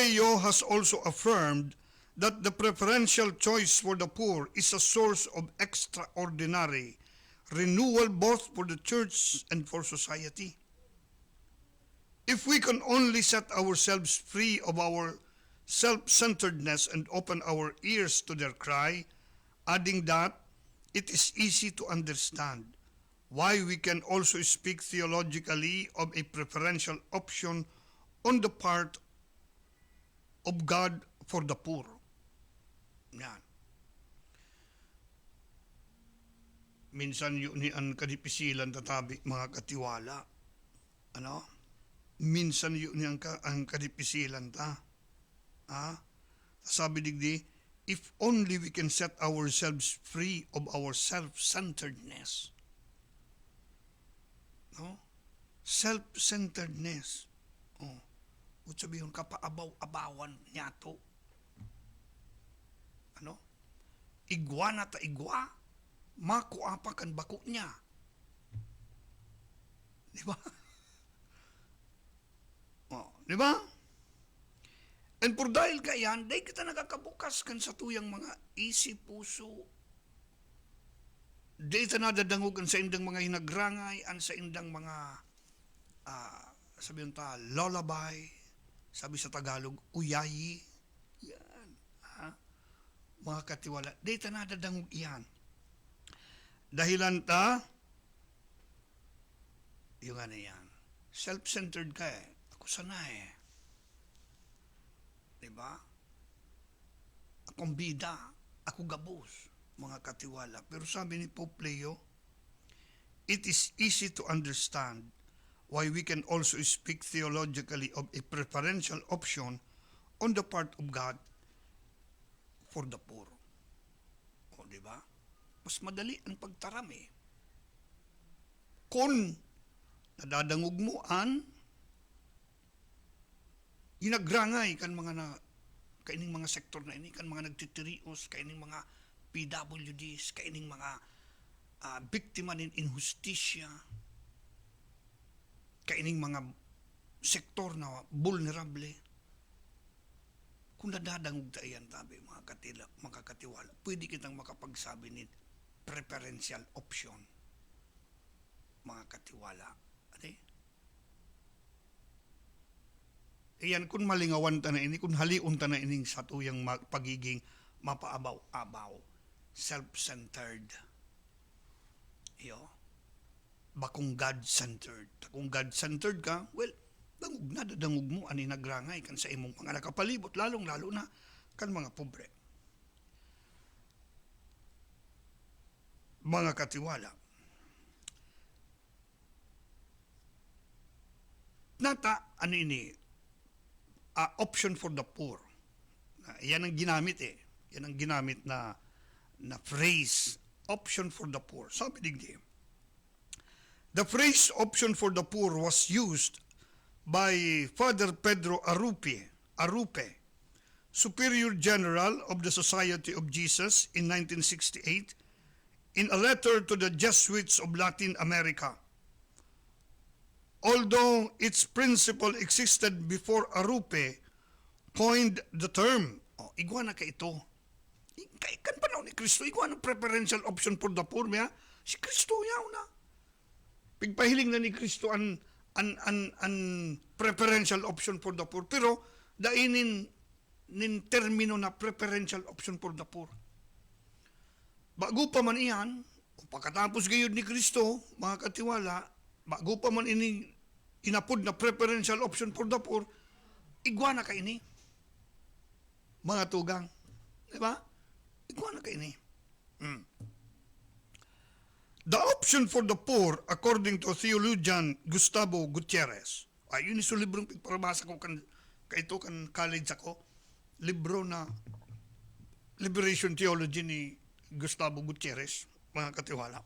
Playo has also affirmed that the preferential choice for the poor is a source of extraordinary renewal both for the church and for society. If we can only set ourselves free of our self-centeredness and open our ears to their cry, adding that it is easy to understand why we can also speak theologically of a preferential option on the part of God for the poor. Yan. Minsan yun ni ang kadipisilan tatabi mga katiwala. Ano? Minsan yun ni ang kadipisilan ta. Sabi digdi, if only we can set ourselves free of our self-centeredness. No? Self-centeredness. Sabihin ka pa abaw-abawan niya to. Ano? Igwa na ta igwa, makuapa kan bako niya. Di ba? Di ba? And por dahil kayan, dahil kita nakakabukas kan sa tuyang mga isip, puso. Dahil kita nadadangog sa indang mga hinagrangay, an sa indang mga sabihin ta, lullaby, sabi sa Tagalog, uyayi. Yan. Mga katiwala. Dahil kita nadadangog iyan. Dahilan ta, yung ano yan, self-centered ka eh. Ako sana eh. Diba? Akong bida, ako gabos, mga katiwala. Pero sabi ni Pope Leo, it is easy to understand why we can also speak theologically of a preferential option on the part of God for the poor. O, diba? Mas madali ang pagtaram eh. Kung nadadangog mo ginagrangay kan mga kaining mga sektor na ini, kan mga nagtitirios, kaining mga PWDs, kaining mga biktima ng injustisya, kaining mga sektor na vulnerable. Kung nadadangog tayo tabi, mga katiwala, pwede kitang makapagsabi ni preferential option, mga katiwala. Ate? Iyan, kung malingawan ta na ini, kung haliun ta na ining sa tuyang pagiging mapaabaw-abaw, self-centered, bakong God-centered. Kung God-centered ka, well, dangog mo, ani nagrangay kan sa imong mga nakapalibot, lalong-lalo na kan mga pobre. Mga katiwala. Nata, ano ini, option for the poor. Yan ang ginamit eh. Yan ang ginamit na phrase, option for the poor. Sabi digdi, the phrase option for the poor was used by Father Pedro Arupe, Superior General of the Society of Jesus in 1968, in a letter to the Jesuits of Latin America. Although its principle existed before Arupe coined the term, igwa na ka ito. Kan panahon ni Kristo, igwa na preferential option for the poor, miya? Si Kristo yaw na. Pigpahiling na ni Kristo an preferential option for the poor. Pero, dainin nin termino na preferential option for the poor. Bago pa man iyan, pagkatapos gayud ni Kristo, mga katiwala, bago pa man ini inapod na preferential option for the poor, igwa na ka ini. Mga tugang. Diba? Igwa na ka ini. The option for the poor, according to theologian Gustavo Gutierrez, yun iso librong pagparabasa ko kaito kan college ako, libro na Liberation Theology ni Gustavo Gutierrez, mga katiwala,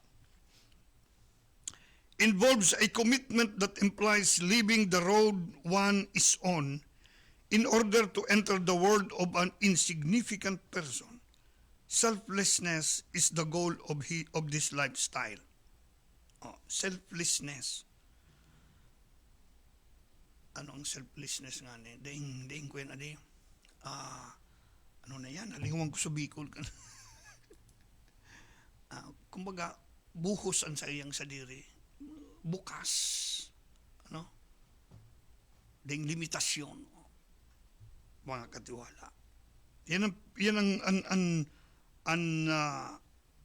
involves a commitment that implies leaving the road one is on in order to enter the world of an insignificant person. Selflessness is the goal of this lifestyle. Selflessness. Ano ang selflessness nga ni? Daing ko yan, adi. ano na yan, nalingawan ko sa Bicol. Kumbaga, buhos ang sayang sa diri. Bukas. Ano? Ding limitasyon. Mga katiwala.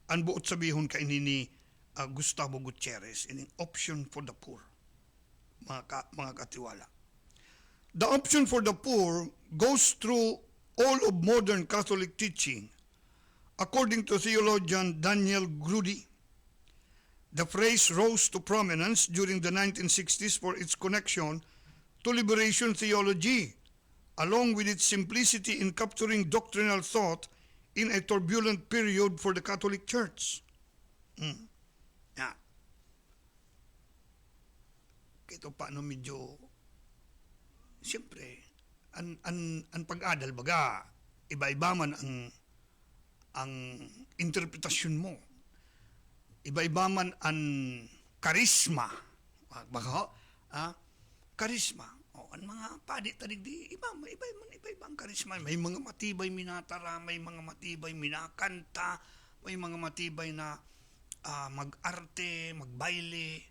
Ang buot sabihon kay ni Gustavo Gutierrez, in option for the poor. Mga katiwala. The option for the poor goes through all of modern Catholic teaching. According to theologian Daniel Grudy, the phrase rose to prominence during the 1960s for its connection to liberation theology, along with its simplicity in capturing doctrinal thought in a turbulent period for the Catholic Church. Yeah. Ito paano medyo, siyempre, ang pag-adal baga, iba-iba man ang interpretasyon mo. Iba-iba man ang karisma. Baga, karisma. Ang mga padi tadig di, iba ang karisma. May mga matibay minatara, may mga matibay minakanta, may mga matibay na mag-arte, magbaile,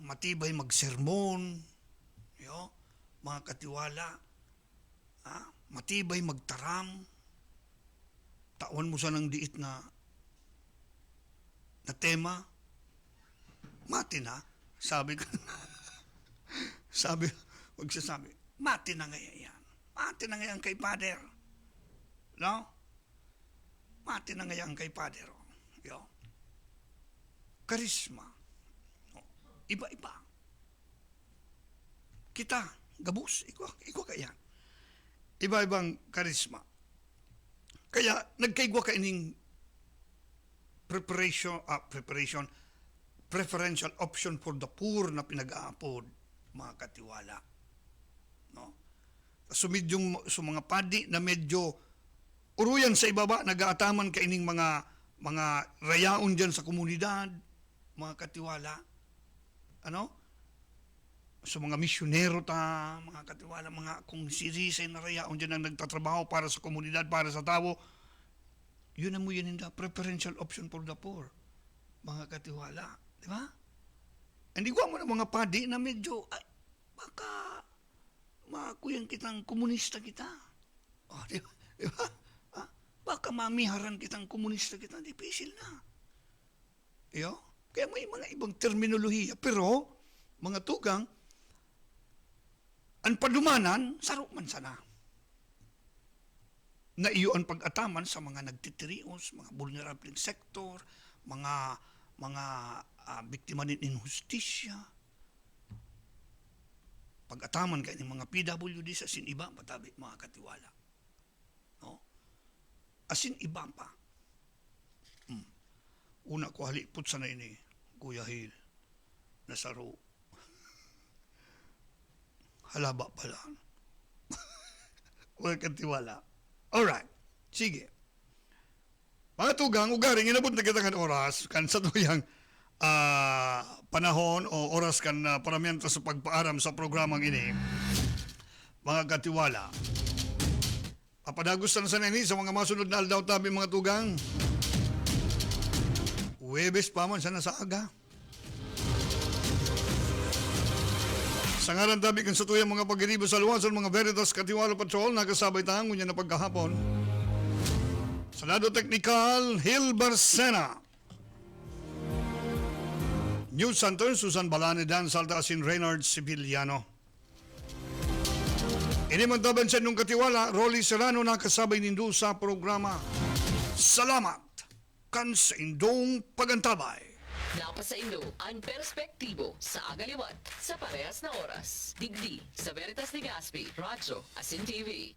matibay magsermon, mga katiwala, matibay magtaram, tawan mo sa ng diit na tema, mati na, sabi ko, magsasabi, mati na ngayon yan. Mati na ngayon kay Father. No? Mati na ngayon kay Father. Karisma. Iba-iba. Kita, gabus, ikaw kaya. Iba-ibang karisma. Kaya, nagkaigwa ka ining preferential option for the poor na pinag-aapod, mga katiwala. No? Sumidyong sa mga padi na medyo uruyan sa ibaba, nag-aataman ka ining mga rayaon dyan sa komunidad, mga katiwala. So mga misyonero mga katiwala, mga kung sirisay na rayaon dyan ang nagtatrabaho para sa komunidad, para sa tao, yun ang mo yun the preferential option for the poor, mga katiwala. Di ba? Hindi ko mo na mga padi na medyo, baka makuyang kitang komunista kita. Di ba? Baka mamiharan kitang komunista kita, dipisil na. Kaya may mga ibang terminolohiya. Pero, mga tugang, ang padumanan, sarok man sana. Na iyo ang pag-ataman sa mga nagtitirios, mga vulnerable sector, mga biktima ng injustisya. Pag-ataman kayo ng mga PWD sa siniba, matabi mga katiwala. No? Asin iba pa. Una ko halipot sa na ini, Kuya Hil, nasaro. Halaba pala. Huwag katiwala. Alright, sige. Mga tugang, ugaring, inabot na kita kan oras, kan sa tuyang panahon o oras kan paramiento sa pagpaaram sa programang ini. Mga katiwala. Papadagos na sa nini sa mga masunod na aldaw tabi mga tugang. Huwebes pa man sana sa aga. Sa ngaran tabi kan sa tuyang mga pag-iribo sa luwasan, mga Veritas Katiwala Patrol, nakasabay tahan niya na pagkahapon. Sa lado teknikal, Hil Barcena. News Center, Susan Balane, Dan Saltasin, Reynard Sibiliano. Inimantaban sa inyong katiwala, Rolly Serrano, nakasabay nindo sa programa. Salamat kan sa indong pagantabay. Napasa indo ang perspektibo sa agaliwat sa parehas na oras. Digdi sa Veritas Legazpi, Radyo Asin TV.